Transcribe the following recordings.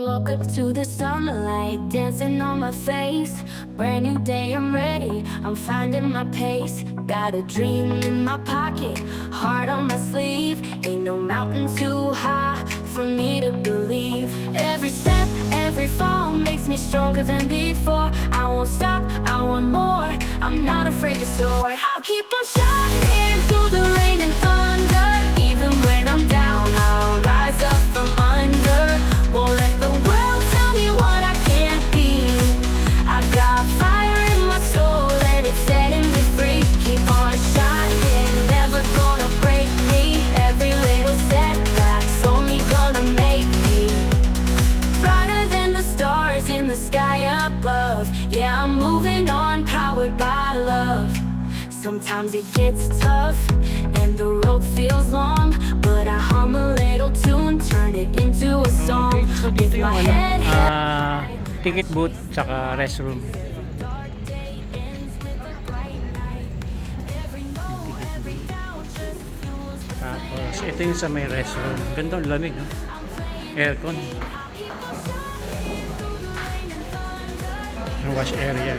woke up to the sunlight dancing on my face. Brand new day, I'm ready, I'm finding my pace. Got a dream in my pocket, heart on my sleeve. Ain't no mountain too high for me to believe. Every step, every fall makes me stronger than before. I won't stop, I want more, I'm not afraid to soar. I'll keep on shining through the rain and thunder. Even when I'm down, I'll rise up from under. Won't let the world tell me what I can't be. I got fire in my soul and it's setting me free. Keep on shining, never gonna break me. Every little setback's only gonna make me brighter than the stars in the sky above. Yeah, I'm moving on, powered by love. Sometimes it gets tough and the road feels long, but I hum a little tune, turn it into a song. So dito With yung my head ticket booth tsaka restroom. Tapos ito yung sa may restroom. Ganda ang lamig, no? Aircon. Ang wash area.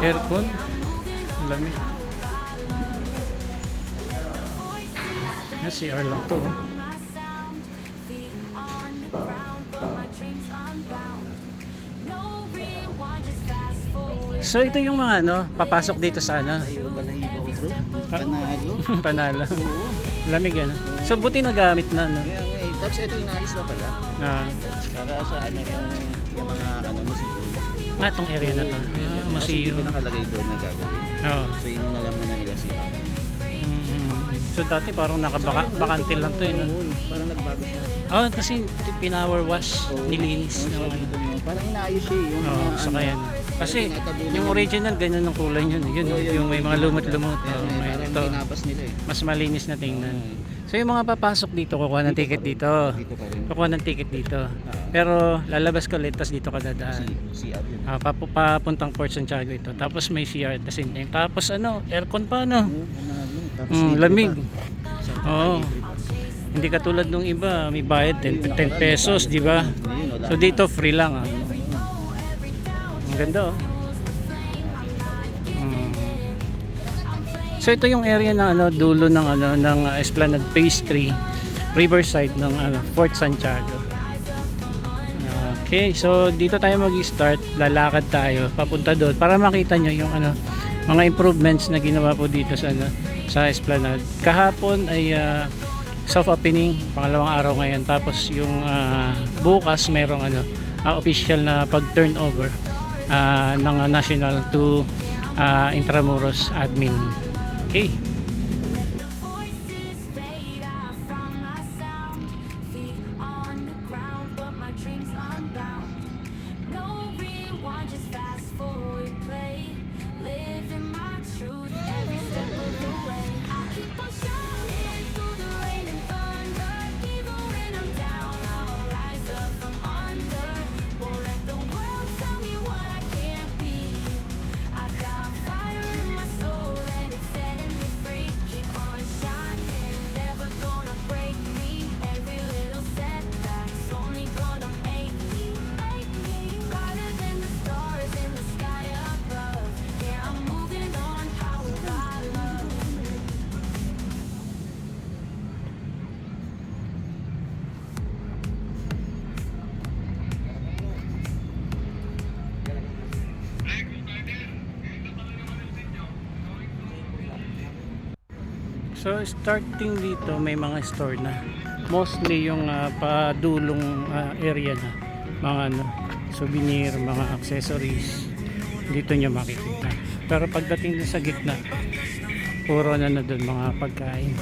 Aircon, lamig. CR lang to. So ito yung mga ano, papasok dito sa ano. Panalo. Panalo. Lamig ano. So buti nagamit na no. Tapos ito inaalis na pala. Para sa ano yung mga ano musiko. Itong area na to. Kasi yung nakalagay doon na gagawin. Oo. So yun na lang na nila siya. So dati parang bakante lang to eh. No? Parang nagbago siya. Kasi pinower wash, nilinis. No? Parang inaayos siya yung mga Saka yan. Kasi yung original ganyan ng kulay yun. Yun, yung may mga lumot-lumot. Parang Ito, tinapas nila eh. mas malinis na tingnan. So yung mga papasok dito, kukuha ng ticket dito. Dito pa rin. Kukuha ng ticket dito. Pero lalabas ka ulit, tapos dito ka dadaan. CR yun. Papuntang Port Santiago ito. Tapos may CR at the same time. Tapos ano, aircon pa no? Tapos Lamig. Oo. Hindi katulad nung iba, may bayad 10 pesos, di ba? So dito free lang ah. Ang ganda oh. So ito yung area ng ano, dulo ng ano ng Esplanade Phase 3, Riverside ng Fort Santiago. Okay, so dito tayo mag-start, lalakad tayo papunta doon para makita nyo yung ano, mga improvements na ginawa po dito sa ano, sa Esplanade. Kahapon ay soft opening, pangalawang araw ngayon. Tapos yung bukas merong ano, official na pag-turnover ng National to Intramuros admin. Okay. So starting dito may mga store na. Mostly yung padulong area na. Mga ano, souvenir, mga accessories. Dito nyo makikita. Pero pagdating din sa gitna, puro na doon mga pagkain.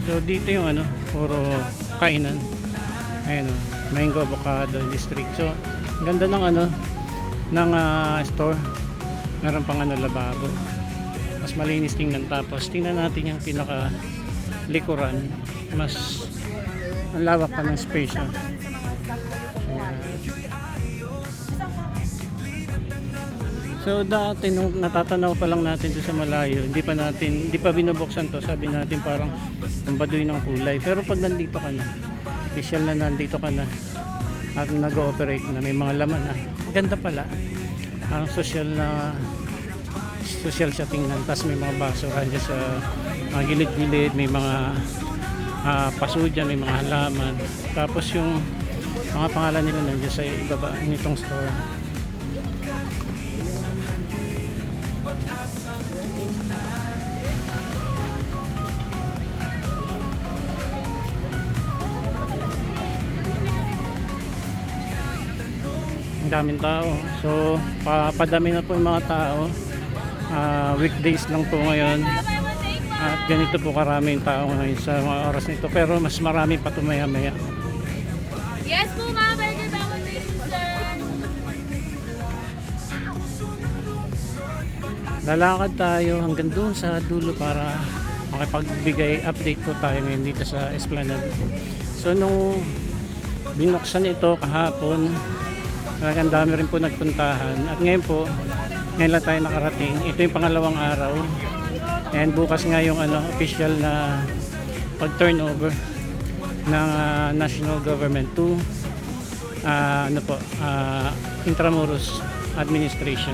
So dito yung ano, puro kainan. Ayan o, Mango Avocado District. So ganda ng ano, ng store. Meron pang ano, lababo. Mas malinis tingnan. Tapos tingnan natin yung pinaka likuran. Mas ang lawak pa ng space. Ayan. So dati nung natatanaw pa lang natin doon sa malayo, hindi pa binubuksan to, sabi natin parang tumbadoy ng kulay. Pero pag nandito ka na, official na nandito ka na at nag-ooperate na, may mga laman na, ganda pala. Ang social siya tingnan. Tapos may mga baso dyan sa mga gilid-gilid, may mga paso dyan, may mga halaman. Tapos yung mga pangalan nila nandiyan sa ibaba nitong store. Ang daming tao. So, papadami na po yung mga tao. Weekdays lang po ngayon. At ganito po karami yung tao ngayon sa mga oras nito. Pero mas marami pa tumaya-maya. Yes po, ma'am. Burger bawal na yun, sir. Lalakad tayo hanggang doon sa dulo para makipagbigay update po tayo ngayon dito sa Esplanade. So, nung binuksan ito kahapon, ang dami rin po nagpuntahan at ngayon lang tayo nakarating. Ito yung pangalawang araw and bukas nga yung ano, official na pag turnover ng national government to Intramuros administration.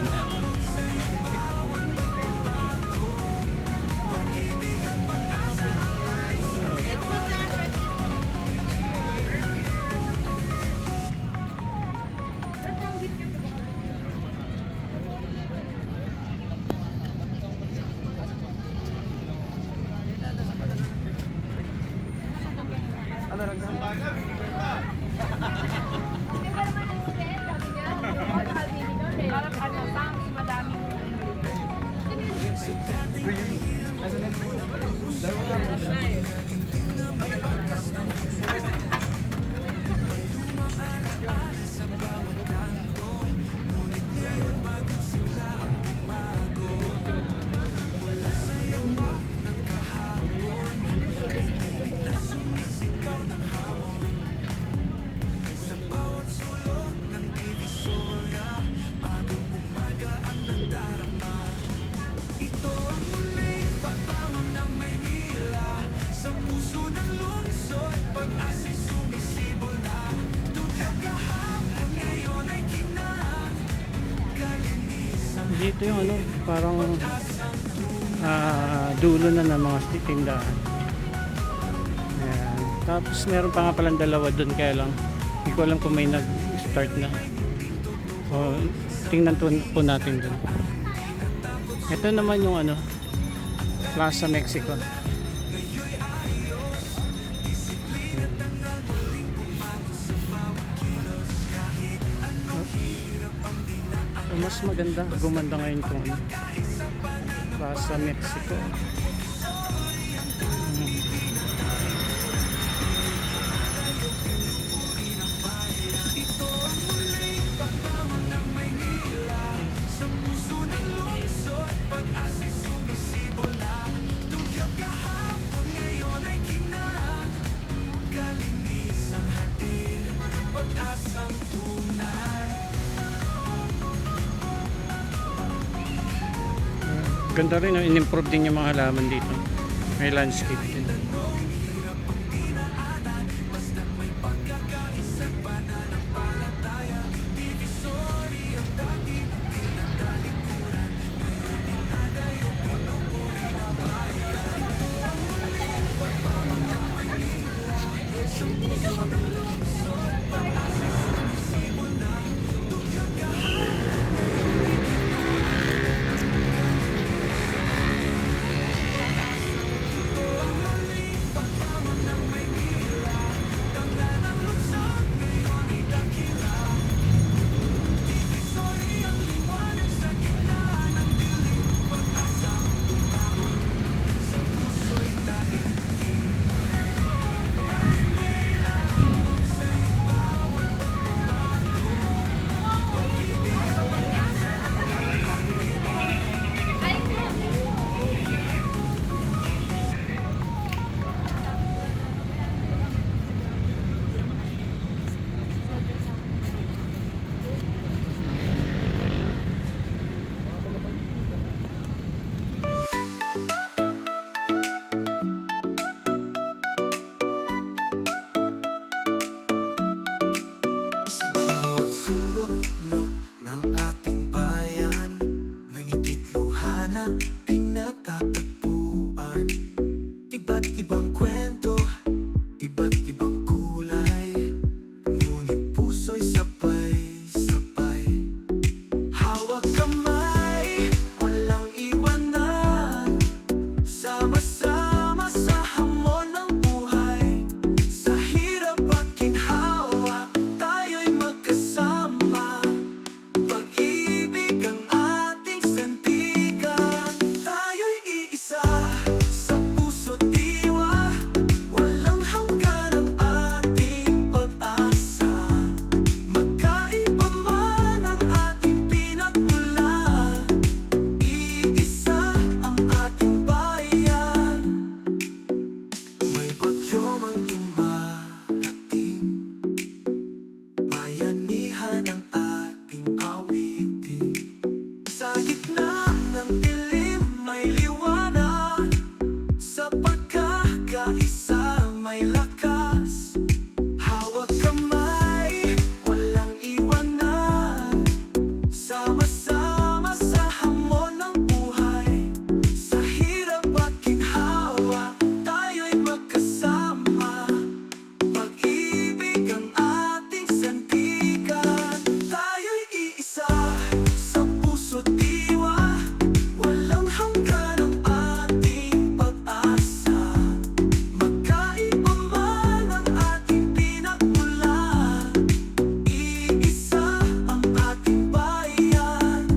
Dito yung ano, parang dulo na ng mga tindahan. Ayan. Tapos meron pa nga palang dalawa doon, kaya lang hindi ko alam kung may nag-start na. So tingnan po natin doon. Ito naman yung ano, Plaza Mexico. Mas maganda, gumanda ngayon itong Plaza Mexico. Ganda rin, in-improve din yung mga halaman dito. May landscape din. na pinagtatagpuan. Iba't ibang kwento, iba't ibang kulay, ngunit puso'y sabay-sabay. Hawak kamay, walang iwanan, sama-sama sa hamon ng buhay. Sa hirap at ginhawa, tayo'y magkasama. Pag-ibig ang ating sandigan, tayo'y iisa sa puso't diwa. Walang hanggan ang ating pag-asa. Magkaiba man ang ating pinagmulan, iisa ang ating bayan. May bagyo mang dumarating, bayanihan ang ating awitin. Sa gitna ng dilim may liwanag, sa pagkakaisa may lakas. Hawak kamay, walang iwanan, sama-sama sa hamon ng buhay. Sa hirap at ginhawa, tayo'y magkasama. Pag-ibig ang ating sandigan, tayo'y iisa sa puso't diwa. Walang hanggan ang ating pag-asa. Magkaiba man ang ating pinagmulan, iisa ang ating bayan.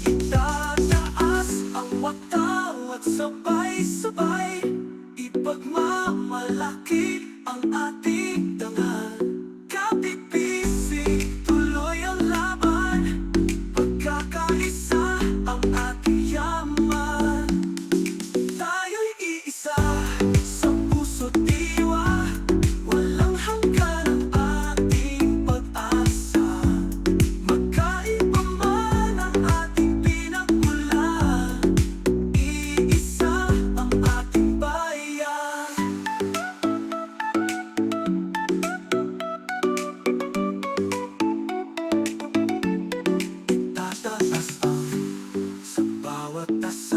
Itataas ang wataw at sabay-sabay, ipagmamalaki ang ating dangal. Kapit-bisig, tuloy ang laban, pagkakaisa ang ating yaman. Tayo'y iisa sa puso't diwa, walang hanggan ang ating pag-asa. Magkaiba man ang ating pinagmulan, iisa ang ating bayan. Itataas ang sa bawat asa.